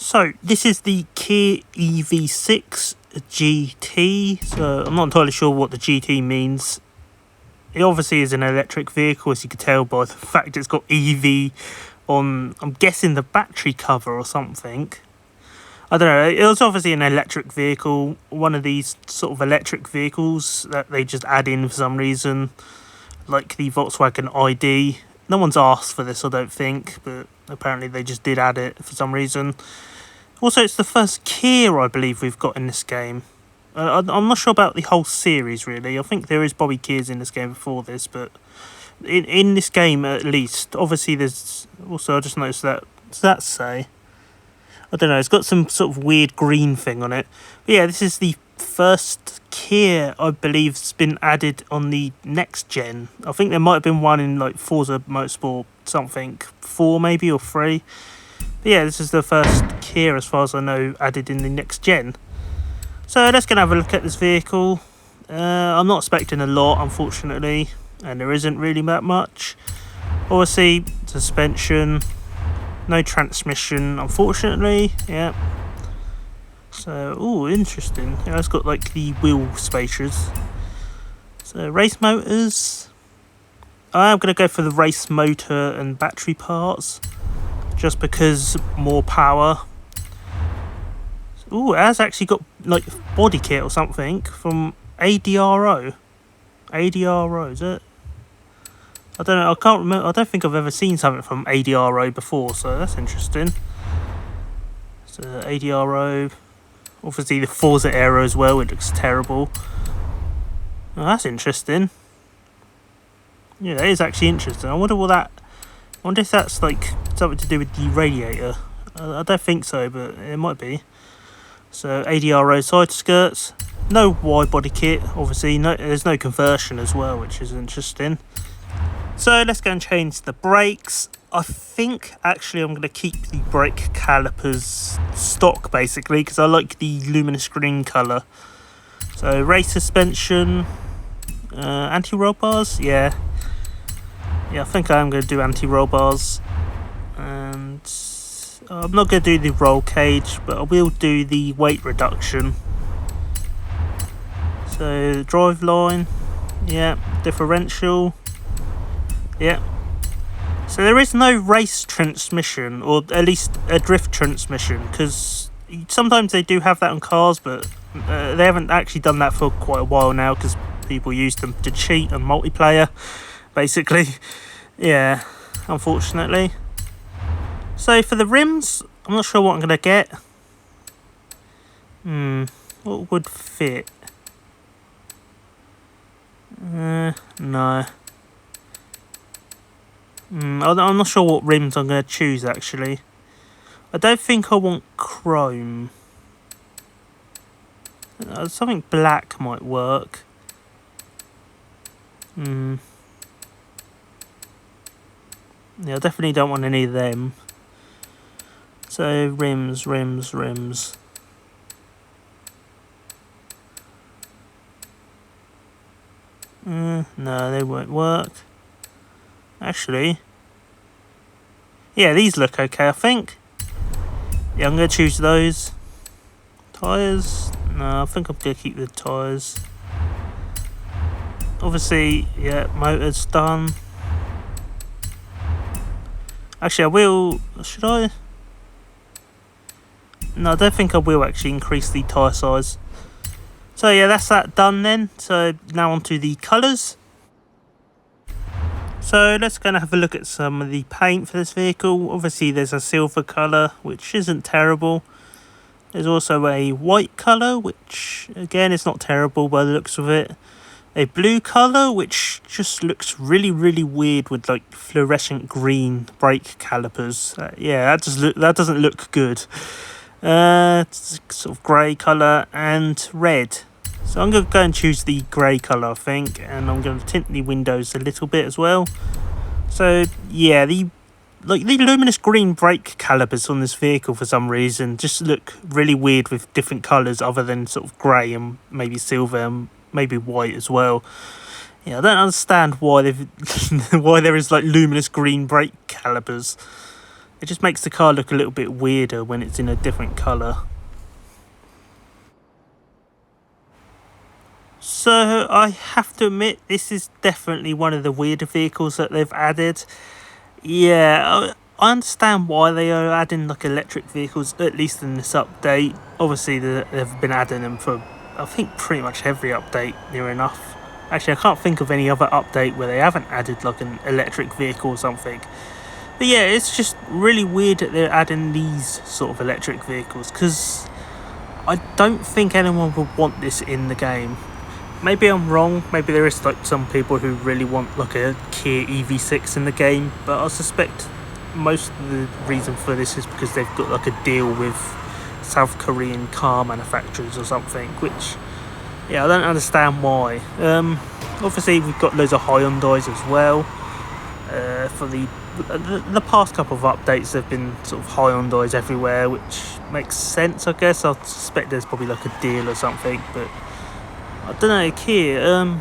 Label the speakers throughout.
Speaker 1: So this is the KIA EV6 GT. So I'm not entirely sure what the GT means. It obviously is an electric vehicle, as you can tell by the fact it's got EV on, I'm guessing, the battery cover or something. I don't know, it was obviously an electric vehicle, one of these sort of electric vehicles that they just add in for some reason, like the Volkswagen ID. No one's asked for this, I don't think, but apparently they just did add it for some reason. Also, it's the first Kia, I believe, we've got in this game. I'm not sure about the whole series, really. I think there is Bobby Kias in this game before this, but in this game, at least, obviously there's... Also, I just noticed that... What does that say? I don't know, it's got some sort of weird green thing on it. But yeah, this is the first Kia, I believe, has been added on the next gen. I think there might have been one in, like, Forza Motorsport something, 4 maybe, or 3. But yeah, this is the first Kia, as far as I know, added in the next gen. So let's go and have a look at this vehicle. I'm not expecting a lot, unfortunately, and there isn't really that much. Obviously, suspension, no transmission, unfortunately. Yeah. So, ooh, interesting. Yeah, it's got like the wheel spacers. So, race motors. I am going to go for the race motor and battery parts, just because more power. Ooh, it has actually got like body kit or something from ADRO. ADRO, is it? I don't know, I can't remember. I don't think I've ever seen something from ADRO before, so that's interesting. So ADRO, obviously the Forza Aero as well, it looks terrible. Oh, that's interesting. Yeah, that is actually interesting. I wonder what that... I wonder if that's like something to do with the radiator. I don't think so, but it might be. So ADRO side skirts, no wide body kit, obviously. No, there's no conversion as well, which is interesting. So let's go and change the brakes. I think actually I'm going to keep the brake calipers stock basically, because I like the luminous green colour. So race suspension, anti-roll bars, yeah, I think I am going to do anti-roll bars, and I'm not going to do the roll cage, but I will do the weight reduction. So drive line, yeah, differential, yeah. So there is no race transmission, or at least a drift transmission, because sometimes they do have that on cars, but they haven't actually done that for quite a while now, because people use them to cheat on multiplayer, basically. Yeah, unfortunately. So for the rims, I'm not sure what I'm going to get. What would fit? No. I'm not sure what rims I'm going to choose, actually. I don't think I want chrome. Something black might work. Yeah, I definitely don't want any of them. So, rims. No, they won't work. Actually, yeah, these look okay, I think. Yeah, I'm going to choose those. Tyres? No, I think I'm going to keep the tyres. Obviously, yeah, motor's done. Actually, I will... Should I? No, I don't think I will actually increase the tyre size. So yeah, that's that done then. So now on to the colours. So let's go and have a look at some of the paint for this vehicle. Obviously there's a silver colour, which isn't terrible. There's also a white colour, which again is not terrible by the looks of it. A blue colour, which just looks really, really weird with like fluorescent green brake calipers. Yeah, that doesn't look good. It's sort of grey colour and red. So I'm going to go and choose the grey colour, I think, and I'm going to tint the windows a little bit as well. So yeah, the luminous green brake calipers on this vehicle for some reason just look really weird with different colours other than sort of grey and maybe silver and maybe white as well. Yeah, I don't understand why why there is like luminous green brake calipers. It just makes the car look a little bit weirder when it's in a different colour. So I have to admit, this is definitely one of the weirder vehicles that they've added. Yeah, I understand why they are adding like electric vehicles, at least in this update. Obviously, they've been adding them for, I think, pretty much every update near enough. Actually, I can't think of any other update where they haven't added like an electric vehicle or something. But yeah, it's just really weird that they're adding these sort of electric vehicles, because I don't think anyone would want this in the game. Maybe I'm wrong, maybe there is like some people who really want like a KIA EV6 in the game, but I suspect most of the reason for this is because they've got like a deal with South Korean car manufacturers or something, which, yeah, I don't understand why. Obviously we've got loads of Hyundais as well. For the past couple of updates, there've been sort of Hyundais everywhere, which makes sense, I guess. I suspect there's probably like a deal or something, but I don't know, Kia,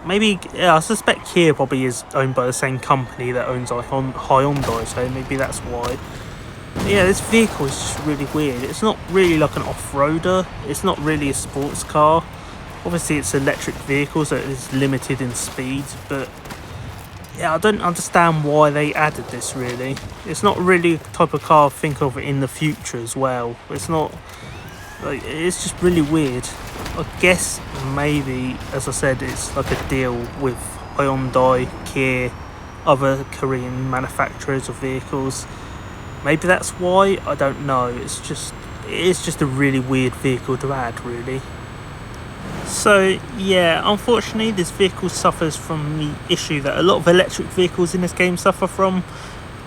Speaker 1: maybe, yeah, I suspect Kia probably is owned by the same company that owns Hyundai, so maybe that's why. But yeah, this vehicle is just really weird. It's not really like an off-roader, it's not really a sports car. Obviously it's an electric vehicle, so it's limited in speed, but yeah, I don't understand why they added this, really. It's not really the type of car I think of in the future as well. It's not, like, it's just really weird. I guess maybe, as I said, it's like a deal with Hyundai, Kia, other Korean manufacturers of vehicles. Maybe that's why, I don't know. It's just a really weird vehicle to add, really. So yeah, unfortunately this vehicle suffers from the issue that a lot of electric vehicles in this game suffer from,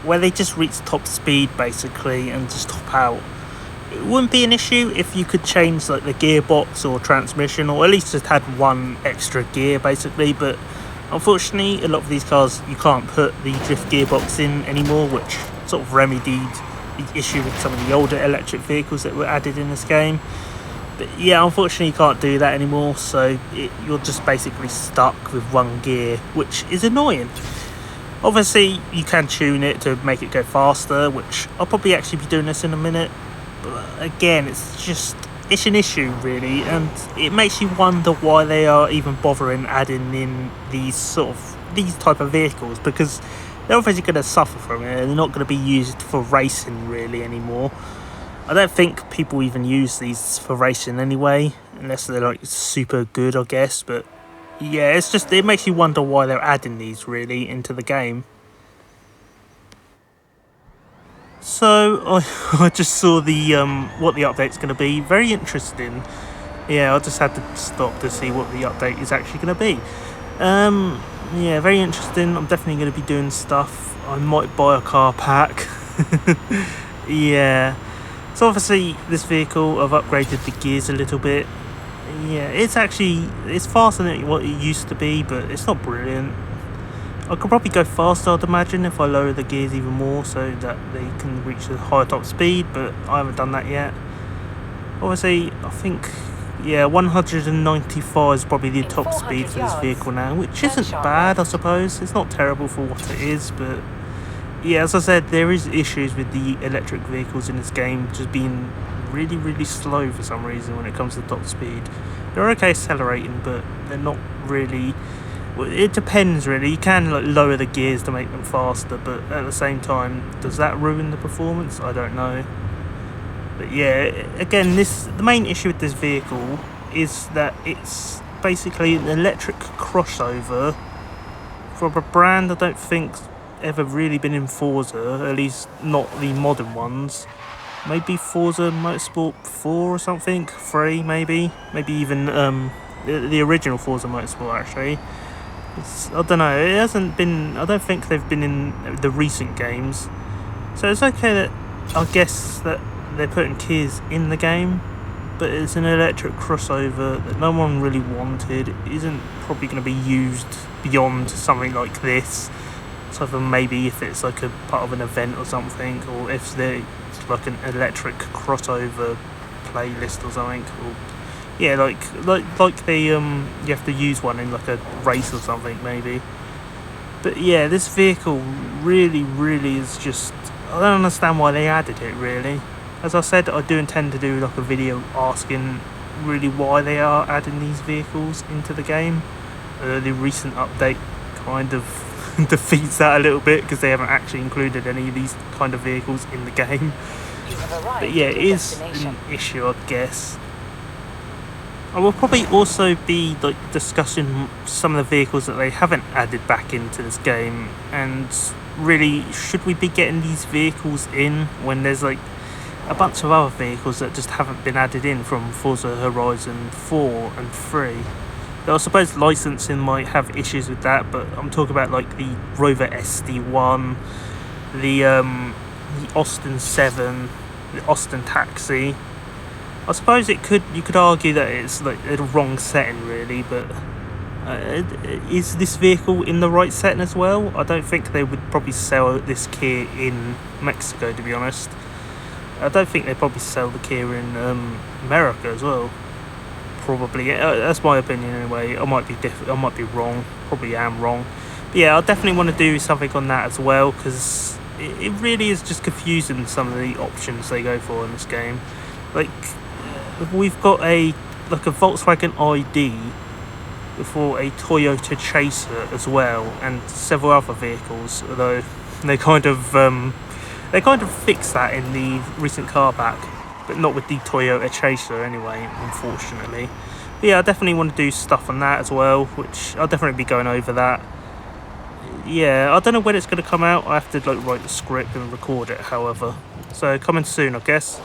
Speaker 1: where they just reach top speed basically and just top out. It wouldn't be an issue if you could change like the gearbox or transmission, or at least just had one extra gear basically, but unfortunately a lot of these cars you can't put the drift gearbox in anymore, which sort of remedied the issue with some of the older electric vehicles that were added in this game. But yeah, unfortunately you can't do that anymore, so you're just basically stuck with one gear, which is annoying. Obviously you can tune it to make it go faster, which I'll probably actually be doing this in a minute. But again, it's an issue really, and it makes you wonder why they are even bothering adding in these type of vehicles, because they're obviously going to suffer from it and they're not going to be used for racing really anymore. I don't think people even use these for racing anyway, unless they're like super good, I guess. But yeah, it makes you wonder why they're adding these really into the game. So I just saw the what the update's going to be. Very interesting. Yeah, I just had to stop to see what the update is actually going to be. Yeah, very interesting. I'm definitely going to be doing stuff. I might buy a car pack. Yeah. So obviously this vehicle, I've upgraded the gears a little bit. Yeah, it's faster than what it used to be, but it's not brilliant. I could probably go faster, I'd imagine, if I lower the gears even more so that they can reach a higher top speed, but I haven't done that yet. Obviously, I think, yeah, 195 is probably the top speed for this vehicle now, which isn't bad, I suppose. It's not terrible for what it is, but yeah, as I said, there is issues with the electric vehicles in this game just being really, really slow for some reason when it comes to top speed. They're okay accelerating, but they're not really... Well, it depends really. You can like lower the gears to make them faster, but at the same time, does that ruin the performance? I don't know. But yeah, again, the main issue with this vehicle is that it's basically an electric crossover from a brand I don't think ever really been in Forza, at least not the modern ones. Maybe Forza Motorsport 4 or something, 3 maybe even the original Forza Motorsport actually. I don't know, it hasn't been, I don't think they've been in the recent games, so it's okay that I guess that they're putting Kias in the game, but it's an electric crossover that no one really wanted. It isn't probably going to be used beyond something like this. So maybe if it's like a part of an event or something, or if there's like an electric crossover playlist or something, or yeah, like they you have to use one in like a race or something maybe. But yeah, this vehicle really is just I don't understand why they added it, really. As I said, I do intend to do like a video asking really why they are adding these vehicles into the game. The recent update kind of defeats that a little bit because they haven't actually included any of these kind of vehicles in the game. But yeah, it is an issue, I guess. I will probably also be like discussing some of the vehicles that they haven't added back into this game, and really, should we be getting these vehicles in when there's like a bunch of other vehicles that just haven't been added in from Forza Horizon 4 and 3. Though I suppose licensing might have issues with that, but I'm talking about like the Rover SD1, the Austin 7, the Austin Taxi. I suppose you could argue that it's like the wrong setting, really, but is this vehicle in the right setting as well? I don't think they would probably sell this Kia in Mexico, to be honest. I don't think they probably sell the Kia in America as well. Probably, that's my opinion anyway. I might be wrong. Probably am wrong. But yeah, I definitely want to do something on that as well, because it really is just confusing, some of the options they go for in this game. Like, we've got a Volkswagen ID for a Toyota Chaser as well, and several other vehicles. Although they kind of fixed that in the recent car back, but not with the Toyota Chaser anyway, unfortunately. But yeah, I definitely want to do stuff on that as well, which I'll definitely be going over that. Yeah, I don't know when it's going to come out. I have to like write the script and record it, however. So coming soon, I guess.